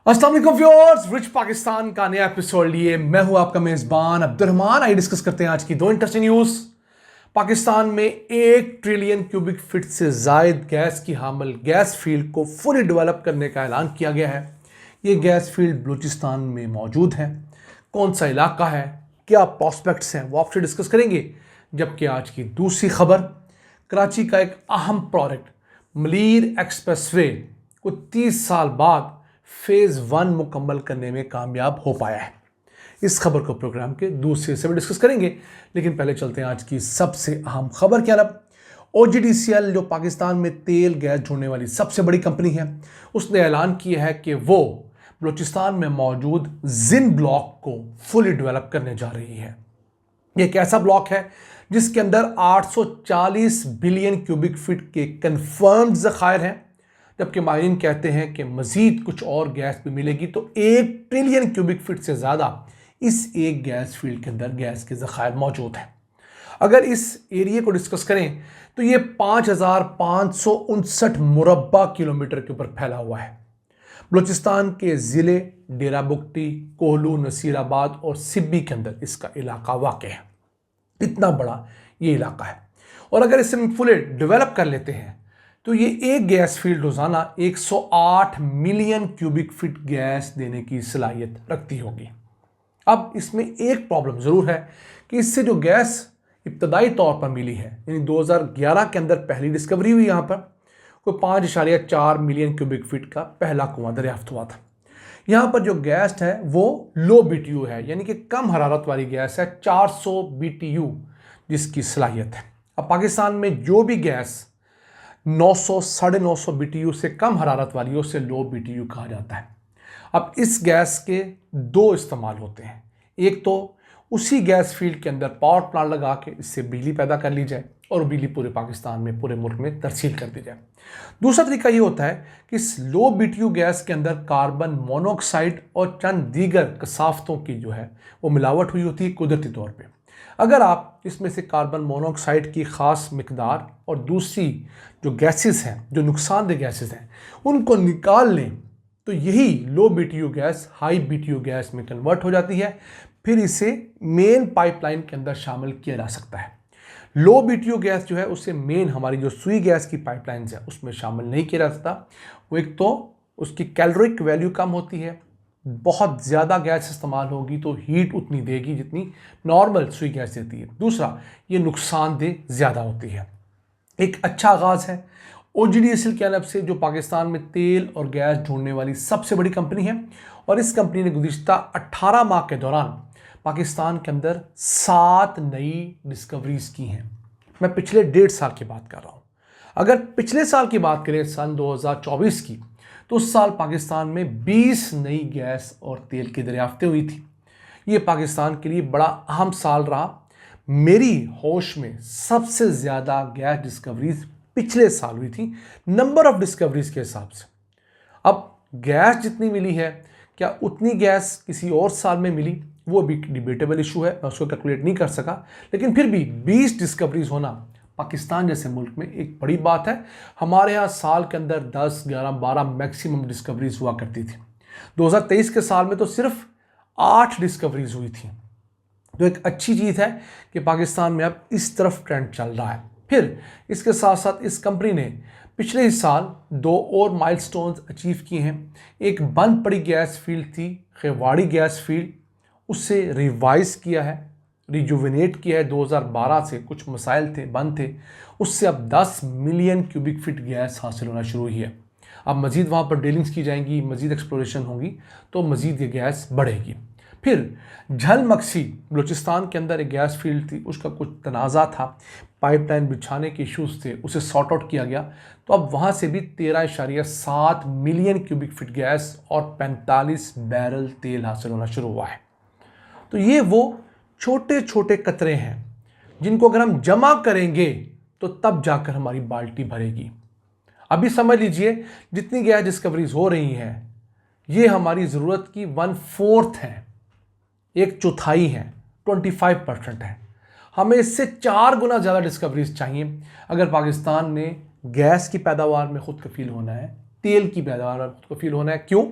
अस्सलाम वालेकुम viewers, rich Pakistan का नया एपिसोड लिए मैं हूं आपका मेजबान अब्दुर्रहमान। आइए डिस्कस करते हैं आज की दो इंटरेस्टिंग न्यूज। पाकिस्तान में 1 ट्रिलियन क्यूबिक फीट से जायद गैस की हामिल गैस फील्ड को फुली डेवलप करने का ऐलान किया गया है। ये गैस फील्ड बलूचिस्तान में मौजूद है। कौन सा इलाका है, क्या प्रॉस्पेक्ट्स हैं, वो आपसे डिस्कस करेंगे। जबकि आज की दूसरी खबर, कराची का एक अहम प्रोजेक्ट मलीर एक्सप्रेसवे को 30 साल बाद फेज 1 मुकम्मल करने में कामयाब हो पाया है। इस खबर को प्रोग्राम के दूसरे हिस्से में डिस्कस करेंगे, लेकिन पहले चलते हैं आज की सबसे अहम खबर की तरफ। OGDCL जो पाकिस्तान में तेल गैस ढूंढने वाली सबसे बड़ी कंपनी है, उसने ऐलान किया है कि वो बलूचिस्तान में मौजूद जिन ब्लॉक को फुली डेवलप करने जा रही है। ये एक ऐसा ब्लॉक है जिसके अंदर 840 बिलियन क्यूबिक फीट के कंफर्म्ड ज़खायर हैं, जबकि माहिरीन कहते हैं कि मजीद कुछ और गैस भी मिलेगी। तो 1 ट्रिलियन क्यूबिक फीट से ज़्यादा इस एक गैस फील्ड के अंदर गैस के ज़खायर मौजूद हैं। अगर इस एरिया को डिस्कस करें तो ये 5559 मुरब्बा किलोमीटर के ऊपर फैला हुआ है। बलूचिस्तान के ज़िले डेरा बुगटी, कोहलू, नसीराबाद और सिब्बी के अंदर इसका इलाका वाक़ है। इतना बड़ा ये इलाका है, और अगर इसे हम फुली डेवलप कर लेते हैं तो ये एक गैस फील्ड रोज़ाना 108 मिलियन क्यूबिक फीट गैस देने की सलाहियत रखती होगी। अब इसमें एक प्रॉब्लम ज़रूर है कि इससे जो गैस इब्तदाई तौर पर मिली है, यानी 2011 के अंदर पहली डिस्कवरी हुई, यहाँ पर कोई 5.4 मिलियन क्यूबिक फीट का पहला कुआं दरियाफ्त हुआ था। यहाँ पर जो गैस है वो लो BTU है, यानी कि कम हरारत वाली गैस है, 400 BTU जिसकी सलाहियत है। अब पाकिस्तान में जो भी गैस 900 950 BTU से कम हरारत वाली है उसे लो BTU कहा जाता है। अब इस गैस के दो इस्तेमाल होते हैं। एक तो उसी गैस फील्ड के अंदर पावर प्लांट लगा के इससे बिजली पैदा कर ली जाए और बिजली पूरे पाकिस्तान में, पूरे मुल्क में तरसील कर दी जाए। दूसरा तरीका ये होता है कि इस लो BTU गैस के अंदर कार्बन मोनोऑक्साइड और चंद दीगर कसाफ़तों की जो है वो मिलावट हुई होती है कुदरती तौर पर। अगर आप इसमें से कार्बन मोनोऑक्साइड की ख़ास मिकदार और दूसरी जो गैसेस हैं, जो नुकसानदेह गैसेस हैं, उनको निकाल लें तो यही लो BTU gas high BTU gas में कन्वर्ट हो जाती है। फिर इसे मेन पाइपलाइन के अंदर शामिल किया जा सकता है। लो BTU गैस जो है उसे मेन हमारी जो सुई गैस की पाइपलाइंस है उसमें शामिल नहीं किया जा सकता। वो एक तो उसकी कैलोरिक वैल्यू कम होती है, बहुत ज़्यादा गैस इस्तेमाल होगी तो हीट उतनी देगी जितनी नॉर्मल सुई गैस देती है। दूसरा, ये नुकसानदेह ज़्यादा होती है। एक अच्छा आगाज़ है OGDCL की तरफ से, जो पाकिस्तान में तेल और गैस ढूंढने वाली सबसे बड़ी कंपनी है, और इस कंपनी ने गुज़िश्ता 18 माह के दौरान पाकिस्तान के अंदर 7 नई डिस्कवरीज की हैं। मैं पिछले 1.5 साल की बात कर रहा हूँ। अगर पिछले साल की बात करें, सन 2024 की, तो उस साल पाकिस्तान में 20 नई गैस और तेल की दरियाफ्तें हुई थी। ये पाकिस्तान के लिए बड़ा अहम साल रहा। मेरी होश में सबसे ज़्यादा गैस डिस्कवरीज पिछले साल हुई थी, नंबर ऑफ डिस्कवरीज के हिसाब से। अब गैस जितनी मिली है, क्या उतनी गैस किसी और साल में मिली, वो भी डिबेटेबल इशू है, मैं उसको कैलकुलेट नहीं कर सका। लेकिन फिर भी 20 डिस्कवरीज होना पाकिस्तान जैसे मुल्क में एक बड़ी बात है। हमारे यहाँ साल के अंदर 10, 11, 12 मैक्सिमम डिस्कवरीज हुआ करती थी। 2023 के साल में तो सिर्फ 8 डिस्कवरीज हुई थी। तो एक अच्छी चीज़ है कि पाकिस्तान में अब इस तरफ ट्रेंड चल रहा है। फिर इसके साथ साथ इस कंपनी ने पिछले ही साल 2 और माइलस्टोन्स अचीव किए हैं। एक बंद पड़ी गैस फील्ड थी, खेवाड़ी गैस फील्ड, उससे रिवाइज किया है, रिजुविनेट किया है। 2012 से कुछ मसाइल थे, बंद थे, उससे अब 10 मिलियन क्यूबिक फीट गैस हासिल होना शुरू हुई है। अब मज़ीद वहाँ पर ड्रिलिंग्स की जाएंगी, मज़ीद एक्सप्लोरेशन होगी तो मज़ीद ये गैस बढ़ेगी। फिर झलमक्सी बलूचिस्तान के अंदर एक गैस फील्ड थी, उसका कुछ तनाज़ा था, पाइपलाइन बिछाने के इश्यूज़ थे, उसे सॉर्ट आउट किया गया। तो अब वहाँ से भी 13.7 मिलियन क्यूबिक फीट गैस और 45 बैरल तेल हासिल होना शुरू हुआ है। तो ये वो छोटे छोटे कतरे हैं जिनको अगर हम जमा करेंगे तो तब जाकर हमारी बाल्टी भरेगी। अभी समझ लीजिए, जितनी गैस डिस्कवरीज हो रही हैं ये हमारी ज़रूरत की 1/4 है, 1/4 है, 25% है। हमें इससे 4 गुना ज़्यादा डिस्कवरीज चाहिए अगर पाकिस्तान ने गैस की पैदावार में खुद कफील होना है, तेल की पैदावार में खुद कफील होना है। क्यों?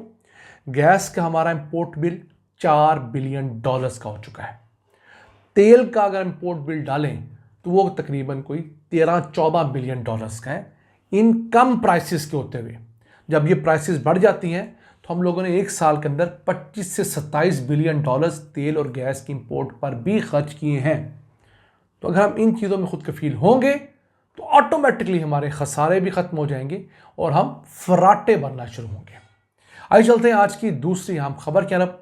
गैस का हमारा इंपोर्ट बिल $4 बिलियन का हो चुका है। तेल का अगर इंपोर्ट बिल डालें तो वो तकरीबन कोई 13-14 बिलियन डॉलर्स का है इन कम प्राइसेस के होते हुए। जब ये प्राइसेस बढ़ जाती हैं तो हम लोगों ने एक साल के अंदर 25 से 27 बिलियन डॉलर्स तेल और गैस की इंपोर्ट पर भी खर्च किए हैं। तो अगर हम इन चीज़ों में खुद कफील होंगे तो ऑटोमेटिकली हमारे खसारे भी ख़त्म हो जाएंगे और हम फराटे बनना शुरू होंगे। आइए चलते हैं आज की दूसरी अहम खबर की तरफ।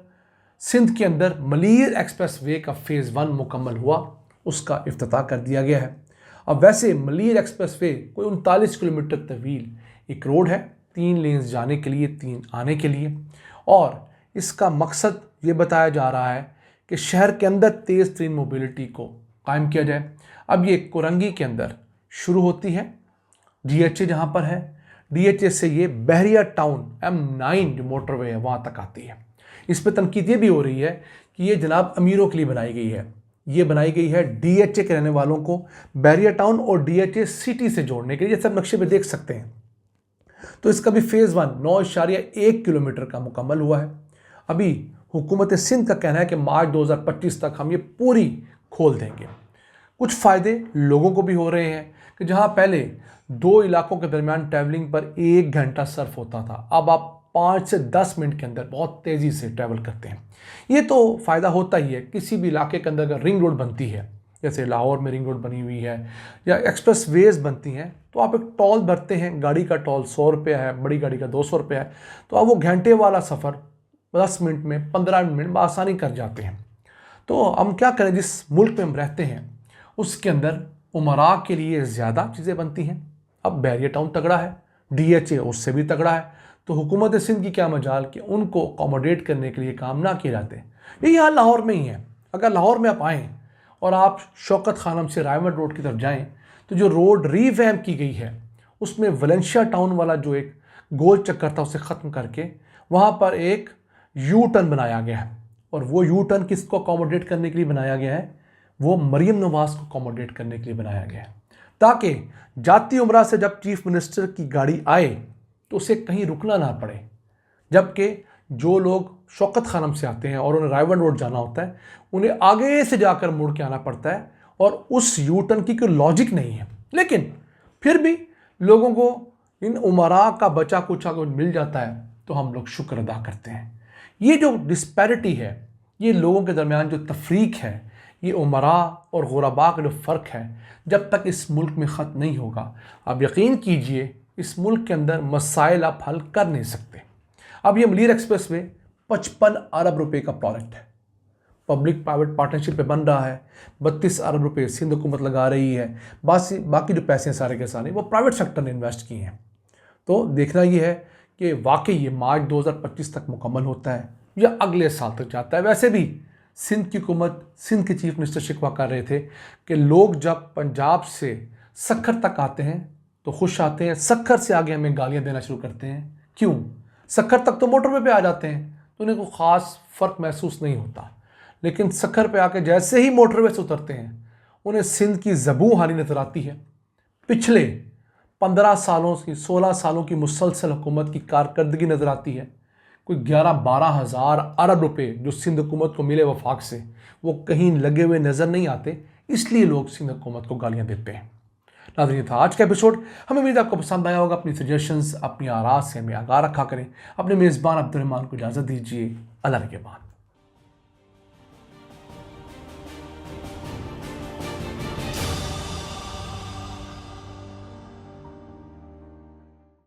सिंध के अंदर मलीर एक्सप्रेस वे का फ़ेज़ 1 मुकम्मल हुआ, उसका इफ्तिताह कर दिया गया है। अब वैसे मलीर एक्सप्रेस वे कोई 39 किलोमीटर तवील एक रोड है, 3 लेन्स जाने के लिए, 3 आने के लिए, और इसका मकसद ये बताया जा रहा है कि शहर के अंदर तेज़ तरीन मोबिलिटी को कायम किया जाए। अब ये कोरंगी के अंदर शुरू होती है, DHA जहाँ पर है, DHA से ये बहरिया टाउन M9 जो मोटरवे है वहाँ तक आती है। इस पर तनकीद ये भी हो रही है कि ये जनाब अमीरों के लिए बनाई गई है। ये बनाई गई है DHA के रहने वालों को बहरिया टाउन और DHA सिटी से जोड़ने के लिए, जैसे आप नक्शे पे देख सकते हैं। तो इसका भी फ़ेज़ 1 9.1 किलोमीटर का मुकम्मल हुआ है। अभी हुकूमत सिंध का कहना है कि मार्च 2025 तक हम ये पूरी खोल देंगे। कुछ फ़ायदे लोगों को भी हो रहे हैं कि जहाँ पहले 2 इलाकों के दरमियान ट्रैवलिंग पर 1 घंटा सर्फ होता था, अब आप 5 से 10 मिनट के अंदर बहुत तेज़ी से ट्रैवल करते हैं। ये तो फ़ायदा होता ही है। किसी भी इलाके के अंदर अगर रिंग रोड बनती है, जैसे लाहौर में रिंग रोड बनी हुई है, या एक्सप्रेस वेज बनती हैं, तो आप एक टोल भरते हैं, गाड़ी का टोल 100 रुपये है, बड़ी गाड़ी का 200 रुपये है, तो आप वो घंटे वाला सफ़र 10 मिनट में, 15 मिनट में आसानी कर जाते हैं। तो हम क्या करें, जिस मुल्क में हम रहते हैं उसके अंदर उमरा के लिए ज़्यादा चीज़ें बनती हैं। अब बहरिया टाउन तगड़ा है, DHA उससे भी तगड़ा है, तो हुकूमत सिंध की क्या मजाल कि उनको अकोमोडेट करने के लिए काम ना किए जाते। यही हाल लाहौर में ही है। अगर लाहौर में आप आएँ और आप शौकत खानम से रायमंड रोड की तरफ जाएँ तो जो रोड रीवैम्प की गई है उसमें वलेंशिया टाउन वाला जो एक गोल चक्कर था उसे ख़त्म करके वहाँ पर एक यू टर्न बनाया गया है। और वो यू टर्न किसको अकोमोडेट करने के लिए बनाया गया है? वो मरीम नवाज़ को अकोमोडेट करने के लिए बनाया गया है, ताकि जाती उमरा से जब चीफ मिनिस्टर की गाड़ी आए तो उसे कहीं रुकना ना पड़े। जबकि जो लोग शौकत खानम से आते हैं और उन्हें रायवन रोड जाना होता है, उन्हें आगे से जाकर मुड़ के आना पड़ता है और उस यू टर्न की कोई लॉजिक नहीं है। लेकिन फिर भी लोगों को इन उमरा का बचा कुचा कुछ मिल जाता है तो हम लोग शुक्र अदा करते हैं। ये जो डिस्पैरिटी है, ये लोगों के दरमियान जो तफरीक है, ये उमरा और गुरबा का जो फ़र्क है, जब तक इस मुल्क में ख़त्म नहीं होगा, आप यकीन कीजिए इस मुल्क के अंदर मसाइल आप हल कर नहीं सकते। अब ये मलीर एक्सप्रेस वे 55 अरब रुपए का प्रोजेक्ट है, पब्लिक प्राइवेट पार्टनरशिप पे बन रहा है। 32 अरब रुपए सिंध हुकूमत लगा रही है, बाकी जो पैसे हैं सारे के सारे वो प्राइवेट सेक्टर ने इन्वेस्ट किए हैं। तो देखना ये है कि वाकई ये मार्च 2025 तक मुकम्मल होता है या अगले साल तक जाता है। वैसे भी सिंध की हुकूमत, सिंध के चीफ मिनिस्टर शिकवा कर रहे थे कि लोग जब पंजाब से सक्खर तक आते हैं तो खुश आते हैं, सक्खर से आगे हमें गालियां देना शुरू करते हैं। क्यों? सक्खर तक तो मोटरवे पे आ जाते हैं तो उन्हें कोई ख़ास फ़र्क महसूस नहीं होता, लेकिन सक्खर पे आके जैसे ही मोटरवे से उतरते हैं उन्हें सिंध की ज़बू हानी नज़र आती है। पिछले 15 सालों की, 16 सालों की मुसलसल हुकूमत की कारकर्दगी नज़र आती है। कोई 11-12 हज़ार अरब रुपए जो सिंध हुकूमत को मिले वफाक से, वो कहीं लगे हुए नज़र नहीं आते, इसलिए लोग सिंध हुकूमत को गालियाँ देते हैं। नाज़रीन, था आज का एपिसोड। हमें उम्मीद आपको पसंद आया होगा। अपनी सजेशंस, अपनी आराज़ से हमें आगाह रखा करें। अपने मेज़बान अब्दुल रहमान को इजाज़त दीजिए। अल्लाह के बाद।